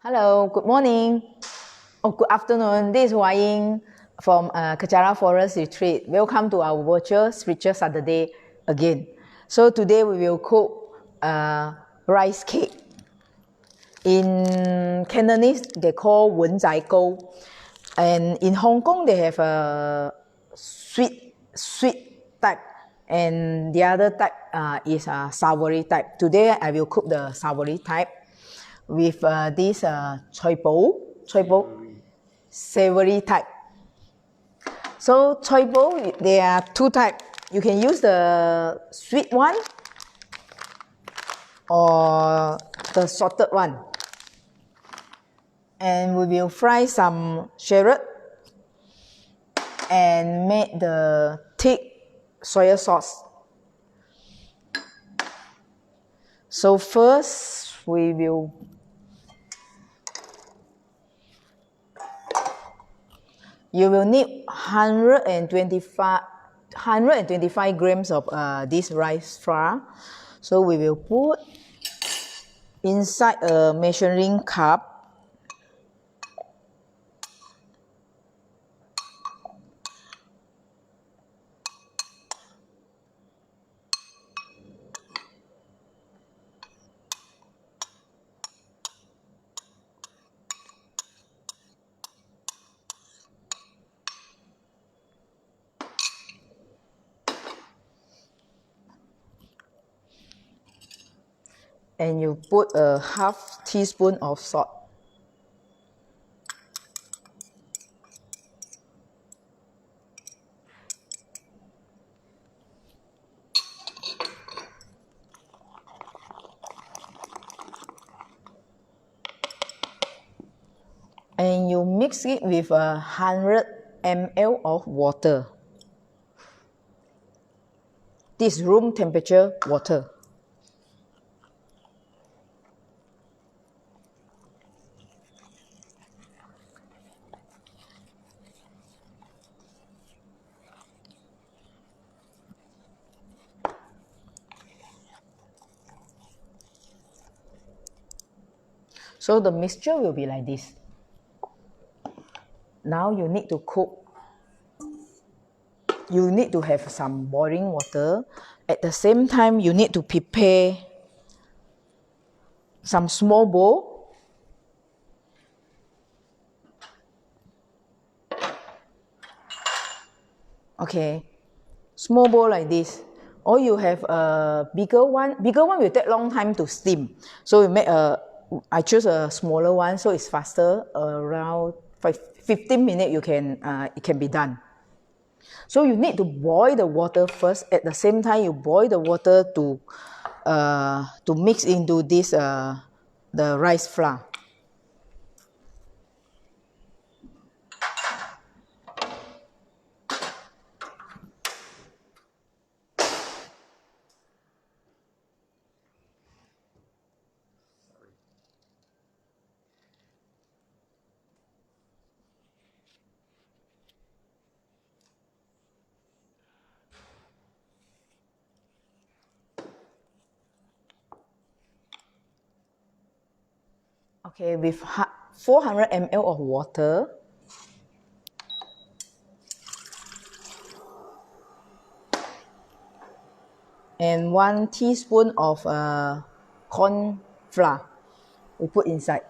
Hello, good morning. Good afternoon. This is Waying from Kechara Forest Retreat. Welcome to our virtual spiritual Saturday again. So today we will cook rice cake. In Cantonese, they call Wan Zhai Guo. And in Hong Kong, they have a sweet type. And the other type is a savoury type. Today I will cook the savoury type with this savoury type. So there are two types. You can use the sweet one or the salted one. And we will fry some shallot and make the thick soy sauce. So first we will you will need 125 grams of this rice flour. So we will put inside a measuring cup. And you put a half teaspoon of salt. And you mix it with 100 ml of water. This room temperature water. So the mixture will be like this. Now you need to cook. You need to have some boiling water. At the same time, you need to prepare some small bowl. Okay, small bowl like this. Or you have a bigger one. Bigger one will take long time to steam. So I choose a smaller one, so it's faster. Around 15 minutes, it can be done. So you need to boil the water first. At the same time, you boil the water to mix into this the rice flour. Okay, with 400 ml of water. And 1 teaspoon of corn flour we put inside.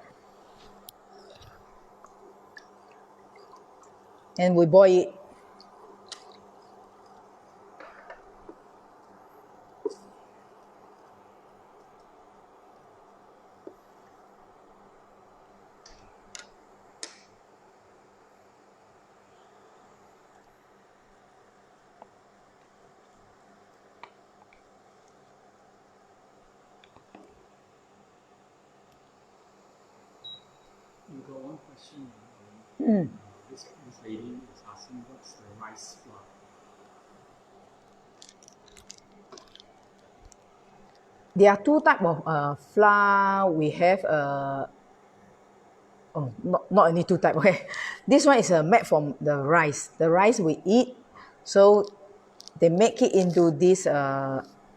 And we boil it. You got one question. This lady is asking what's the rice flour. There are two types of flour. We have not only two types. Okay, this one is made from the rice. The rice we eat, so they make it into this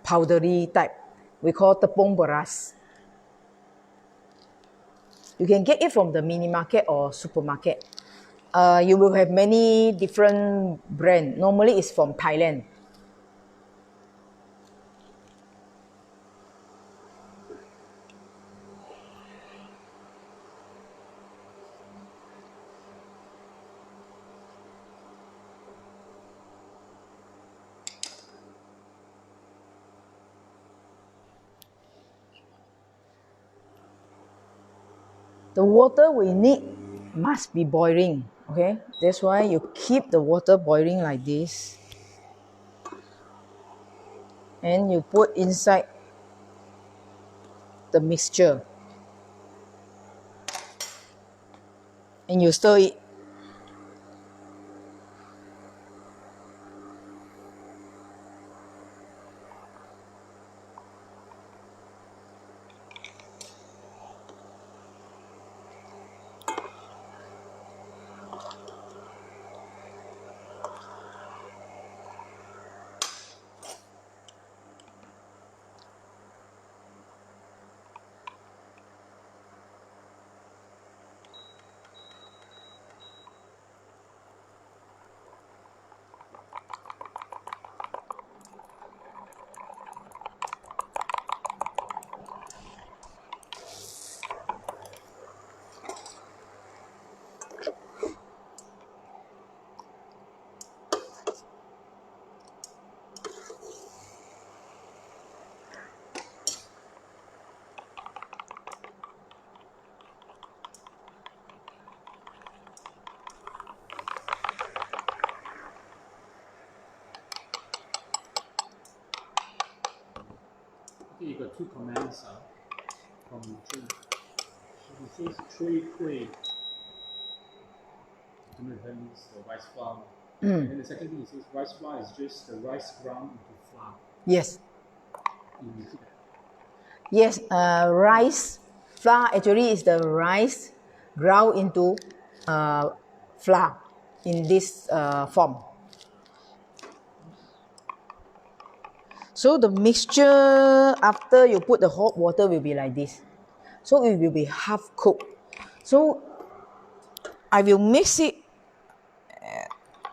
powdery type. We call tepung beras. You can get it from the mini market or supermarket. You will have many different brands. Normally it's from Thailand. The water we need must be boiling, okay? That's why you keep the water boiling like this. And you put inside the mixture. And you stir it. Okay, you got two commands from Jun. He says 吹会 that means the rice flour. And then the second thing he says rice flour is just the rice ground into flour. Yes. You repeat that. Yes, rice flour actually is the rice ground into flour in this form. So the mixture after you put the hot water will be like this. So it will be half cooked. So I will mix it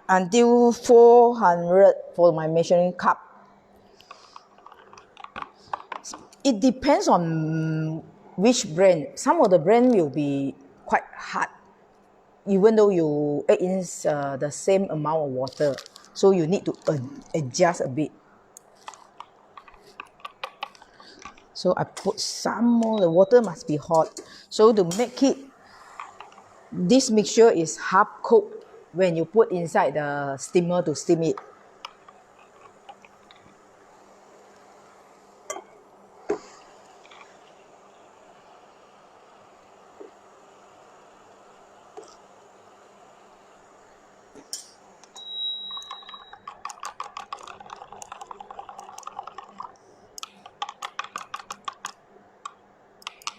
until 400 for my measuring cup. It depends on which brand. Some of the brand will be quite hard, even though you add in the same amount of water. So you need to adjust a bit. So I put some more. The water must be hot. So to make it, this mixture is half cooked when you put inside the steamer to steam it.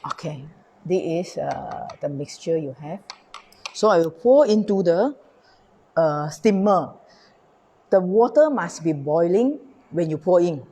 Okay, this is the mixture you have. So I will pour into the steamer. The water must be boiling when you pour in.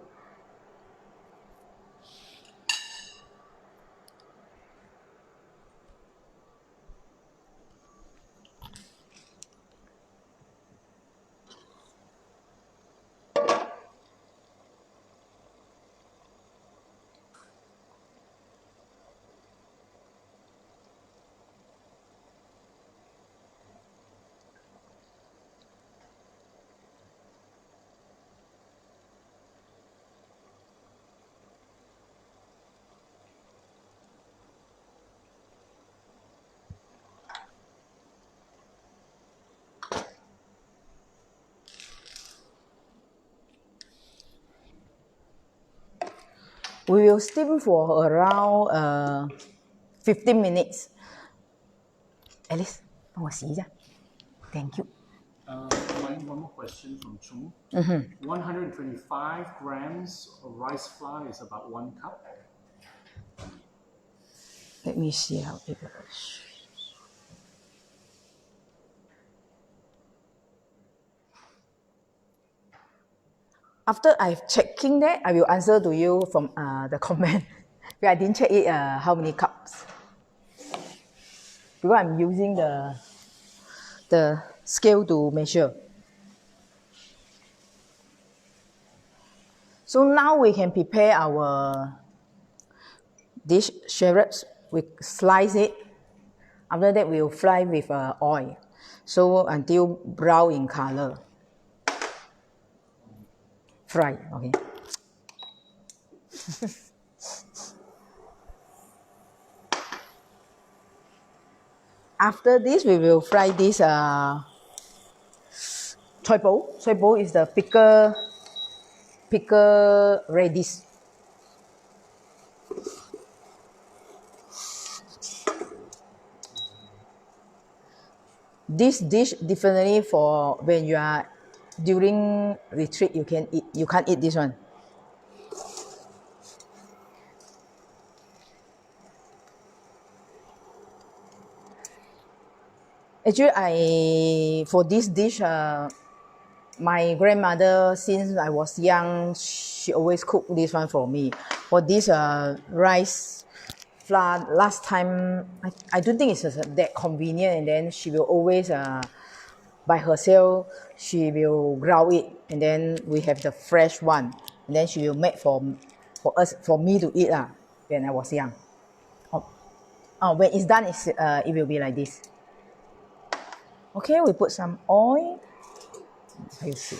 We will steam for around 15 minutes. Alice, 帮我洗一下。Thank you. One more question from Chung. 125 grams of rice flour is about 1 cup. Let me see how it goes. After I've checking that, I will answer to you from the comment. Because I didn't check it how many cups. because I'm using the scale to measure. So now we can prepare our dish shallots. We slice it. After that, we'll fry with oil. So until brown in color. Fry, okay. After this, we will fry this choy bowl. Choy bowl is the pickle radish. This dish definitely for when you are during retreat, you can eat. You can't eat this one. Actually, for this dish, my grandmother, since I was young, she always cooked this one for me. For this rice flour, last time, I don't think it's that convenient, and then she will always, by herself, she will ground it, and then we have the fresh one, and then she will make for us, for me to eat when I was young. When it's done, it will be like this. Okay, we put some oil. You see.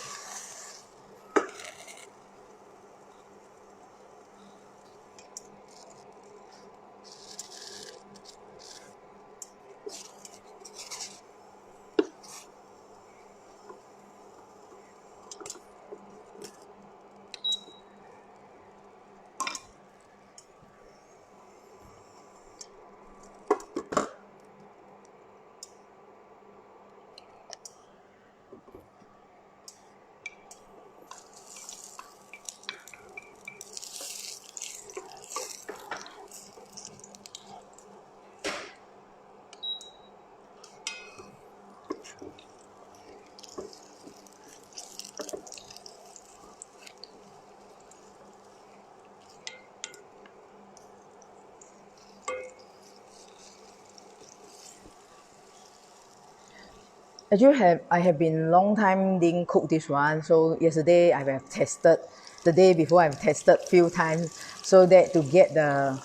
Actually, I have been long time didn't cook this one. So yesterday I have tested. The day before I've tested few times, so that to get the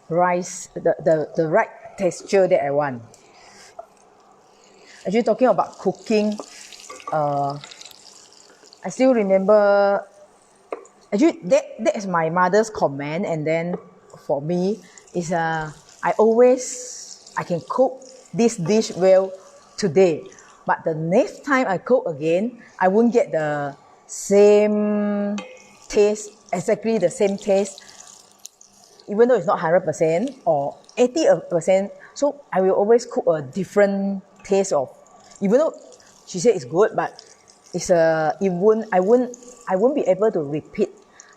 rice, the right texture that I want. Actually, talking about cooking, I still remember. Actually, that is my mother's comment, and then for me is I can cook this dish well today, but the next time I cook again, I won't get the same taste, exactly the same taste, even though it's not 100% or 80%. So I will always cook a different taste of, even though she said it's good, but I won't be able to repeat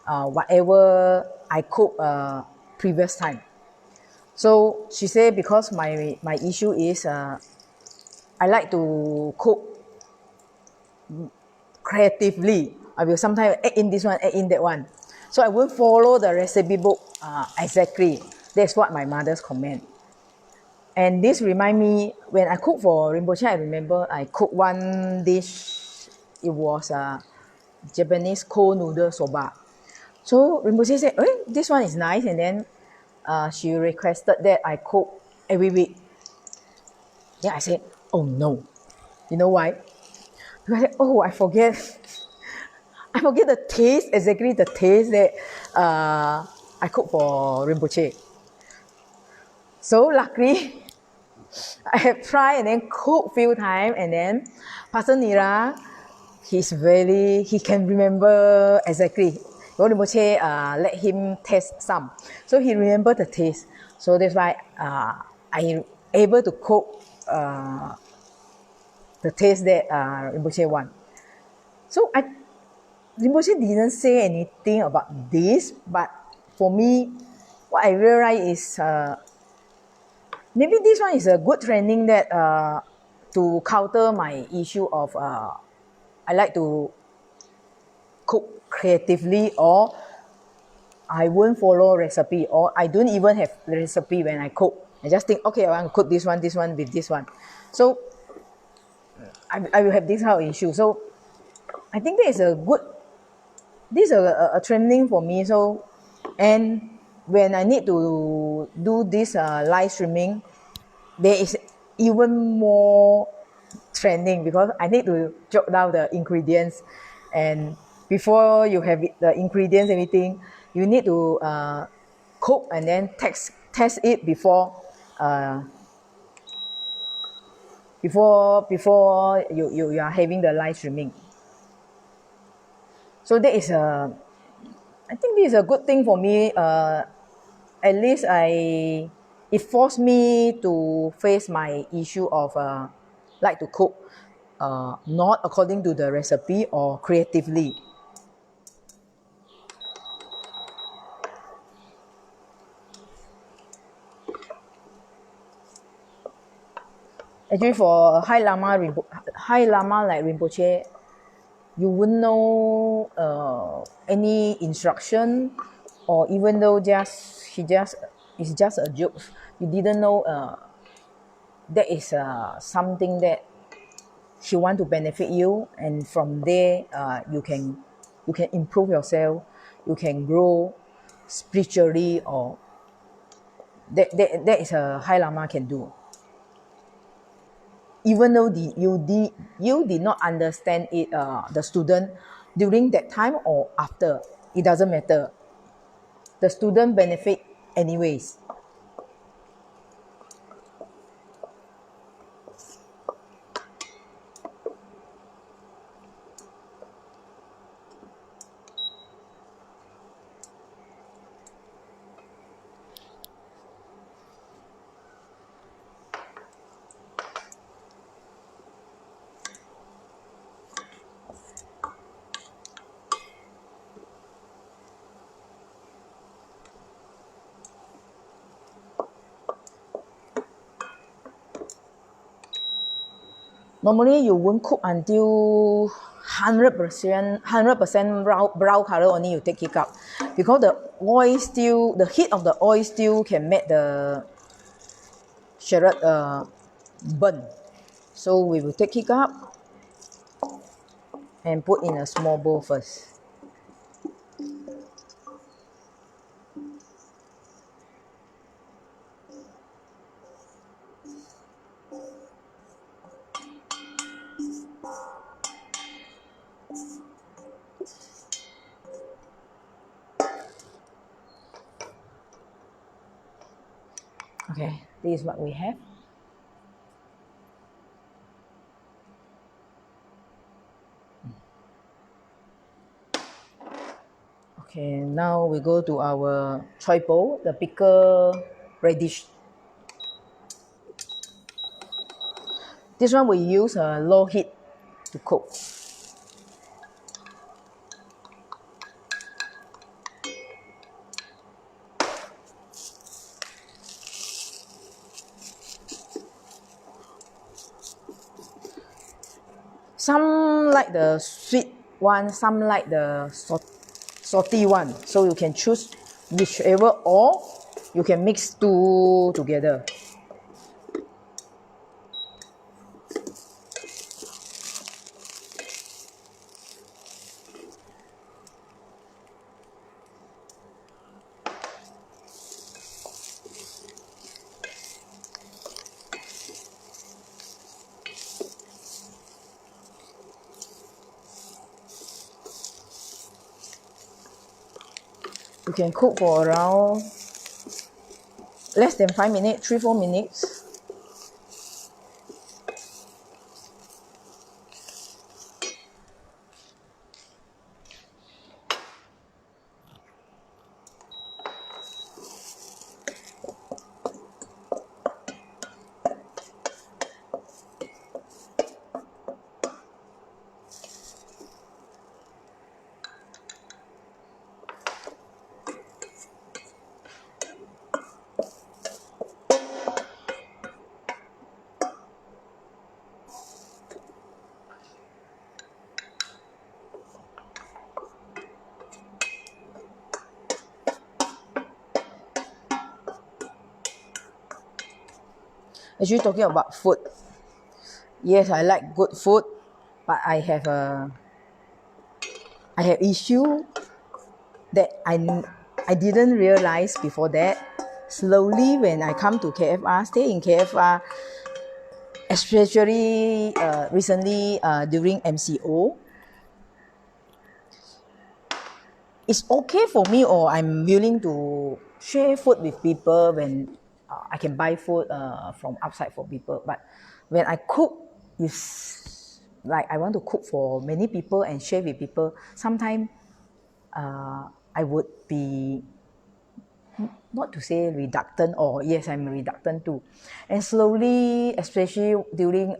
whatever I cook previous time. So she said because my issue is I like to cook creatively. I will sometimes add in this one, add in that one. So I won't follow the recipe book exactly. That's what my mother's comment. And this remind me, when I cook for Rinpoche, I remember I cooked one dish. It was Japanese cold noodle soba. So Rinpoche said, this one is nice. And then she requested that I cook every week. Then I said, oh no. You know why? Because I said, I forget. I forget the taste, exactly the taste that I cook for Rinpoche. So luckily, I have tried and then cooked few times, and then Pastor Nira, he can remember exactly. Rinpoche let him taste some, so he remember the taste. So that's why I able to cook the taste that Rinpoche want. So Rinpoche didn't say anything about this, but for me, what I realize is maybe this one is a good training that to counter my issue of I like to cook creatively, or I won't follow recipe, or I don't even have recipe when I cook. I just think, okay, I want to cook this one with this one. So I will have this kind of issue. So I think this is a training for me. So, and when I need to do this live streaming, there is even more training because I need to jot down the ingredients, and before you have the ingredients, everything, you need to cook and then test it uh, before you are having the live streaming. So that is I think this is a good thing for me. At least it forced me to face my issue of like to cook, not according to the recipe or creatively. Actually, for high lama like Rinpoche, you wouldn't know any instruction, or even though it's just a joke, you didn't know that is something that she want to benefit you, and from there you can improve yourself, you can grow spiritually, or that is a high lama can do. Even though you did not understand it, the student during that time or after, it doesn't matter, the student benefit anyways. Normally you won't cook until 100% brown color, only you take it out, because the heat of the oil still can make the shallot burn. So we will take it up and put in a small bowl first. Okay, this is what we have. Okay, now we go to our choy bowl, the bigger radish. This one we use a low heat to cook. Some like the sweet one, some like the salty one. So you can choose whichever, or you can mix two together. You can cook for around less than 5 minutes, 3-4 minutes. Actually, talking about food. Yes, I like good food, but I have issue that I didn't realize before that. Slowly, when I come to KFR, stay in KFR, especially recently during MCO, it's okay for me, or I'm willing to share food with people when I can buy food from outside for people. But when I cook, it's like I want to cook for many people and share with people. Sometimes I would be, not to say reluctant, or yes, I'm reluctant too. And slowly, especially during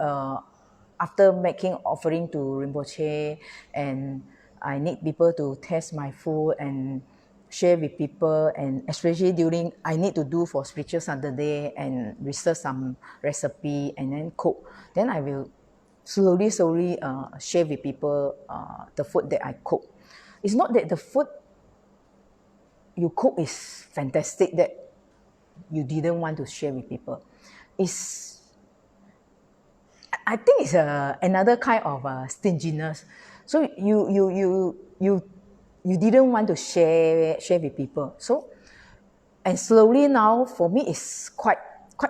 after making offering to Rinpoche, and I need people to test my food and share with people, and especially during I need to do for spiritual Saturday and research some recipe and then cook. Then I will slowly share with people the food that I cook. It's not that the food you cook is fantastic that you didn't want to share with people. It's, I think it's another kind of stinginess. So you didn't want to share with people. So, and slowly now for me it's quite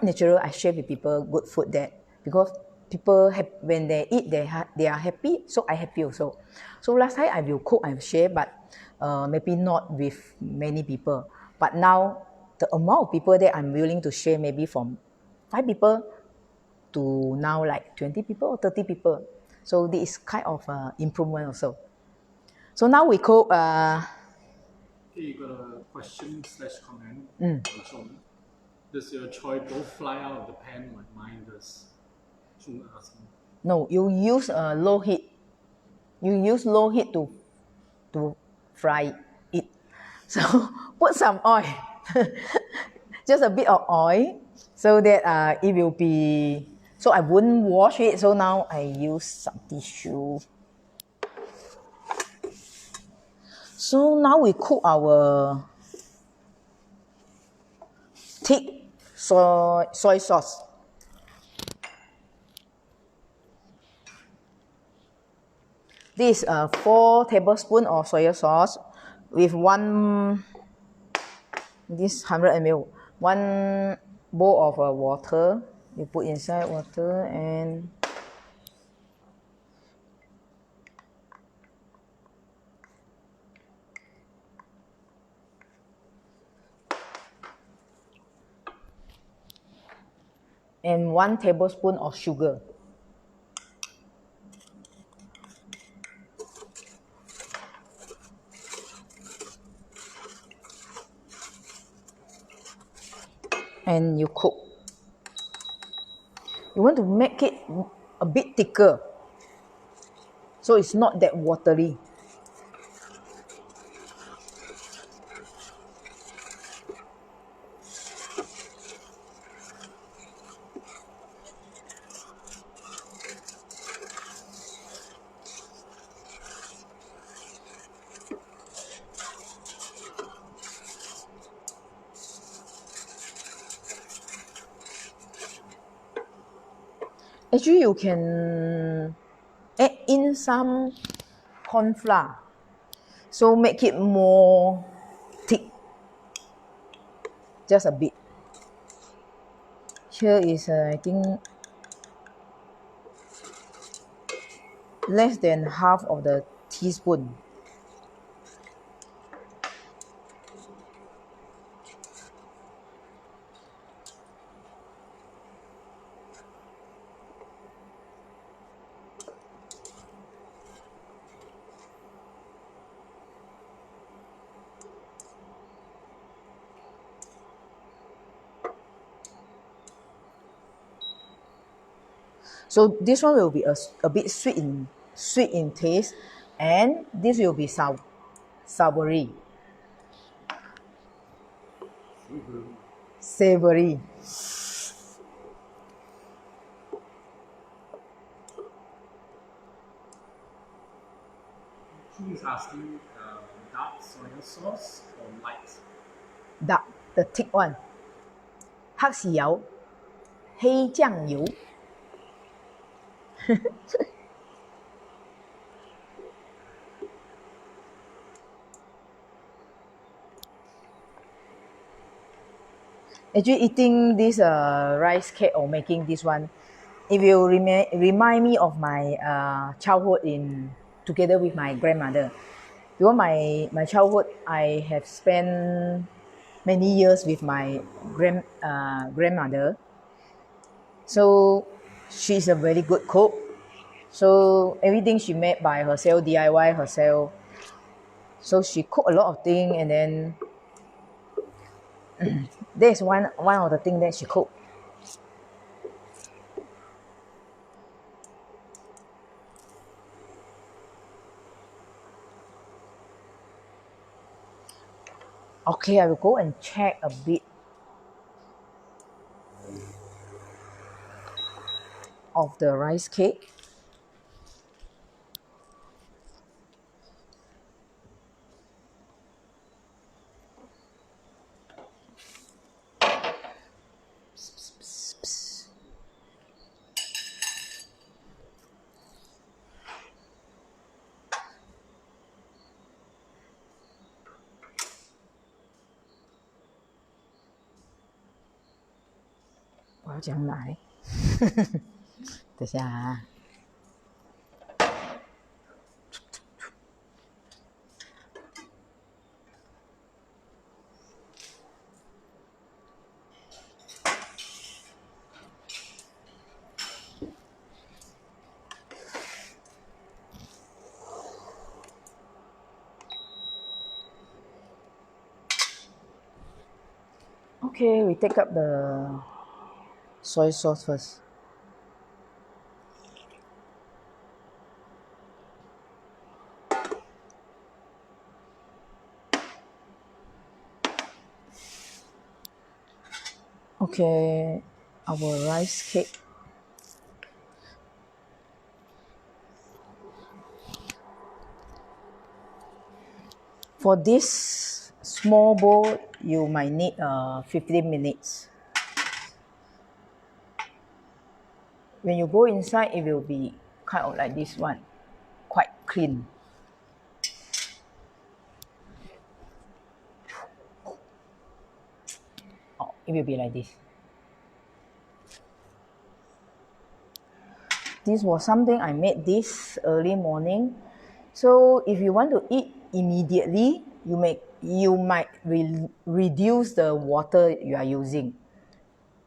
natural. I share with people good food that, because people have, when they eat they are happy, so I happy also. So last time I will cook, I will share, but maybe not with many people. But now the amount of people that I'm willing to share, maybe from 5 people to now like 20 people or 30 people. So this is kind of improvement also. So now we cook Okay, you got a question slash comment. Does your choy both fly out of the pan like mine does? Chung asking. no, you use low heat. You use low heat to fry it. So put some oil, just a bit of oil, so that it will be. So I wouldn't wash it. So now I use some tissue. So now we cook our thick soy sauce. This is 4 tablespoons of soy sauce with this 100 ml, one bowl of water. You put inside water and 1 tablespoon of sugar. And you cook. You want to make it a bit thicker, so it's not that watery. Actually, you can add in some corn flour, so make it more thick, just a bit. Here is I think less than half of the teaspoon. So this one will be a bit sweet in taste, and this will be savoury. Savoury. Chung is asking dark soy sauce or light? Dark, the thick one. 黑豉油黑酱油。Actually, eating this rice cake or making this one, it will remind me of my childhood together with my grandmother. Because my childhood, I have spent many years with my grandmother. So she's a very good cook. So everything she made by herself, DIY herself. So she cooked a lot of things, and then there's one of the things that she cooked. Okay, I will go and check a bit of the rice cake. Psst. 我要讲来，等下啊。Okay, we take up the soy sauce first. Okay, our rice cake. For this small bowl, you might need 15 minutes. When you go inside, it will be kind of like this one, quite clean. Oh, it will be like this. This was something I made this early morning. So if you want to eat immediately, you might reduce the water you are using.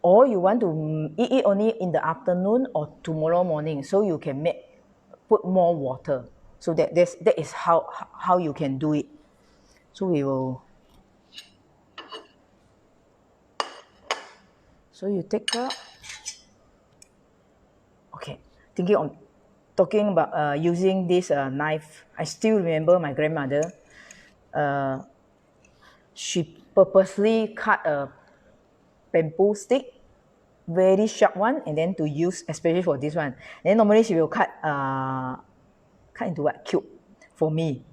Or you want to eat it only in the afternoon or tomorrow morning, so you can put more water. So that is how you can do it. So you take out. Okay, talking about using this knife. I still remember my grandmother. She purposely cut a bamboo stick, very sharp one, and then to use especially for this one. Then normally she will cut into what cube for me.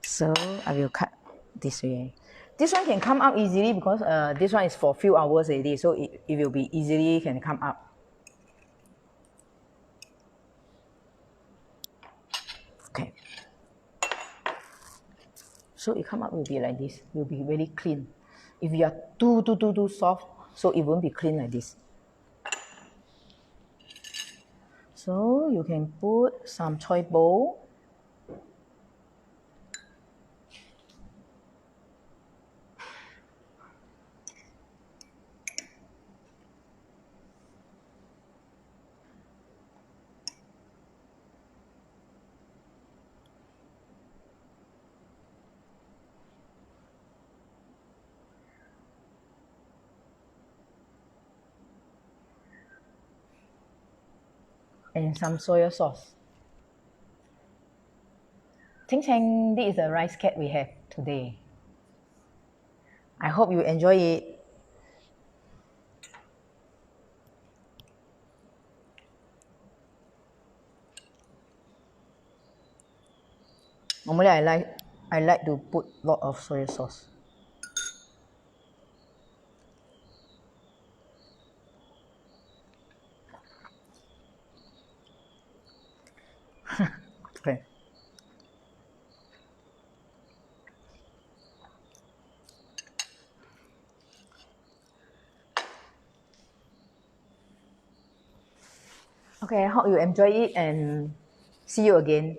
So I will cut this way. This one can come out easily because this one is for a few hours already, so it will be easily can come up. Okay. So it come up will be like this. Will be very clean. If you are too soft, so it won't be clean like this. So you can put some choy bowl. And some soy sauce. Ching ching, this is the rice cake we have today. I hope you enjoy it. Normally I like to put lot of soy sauce. Okay, I hope you enjoy it and see you again.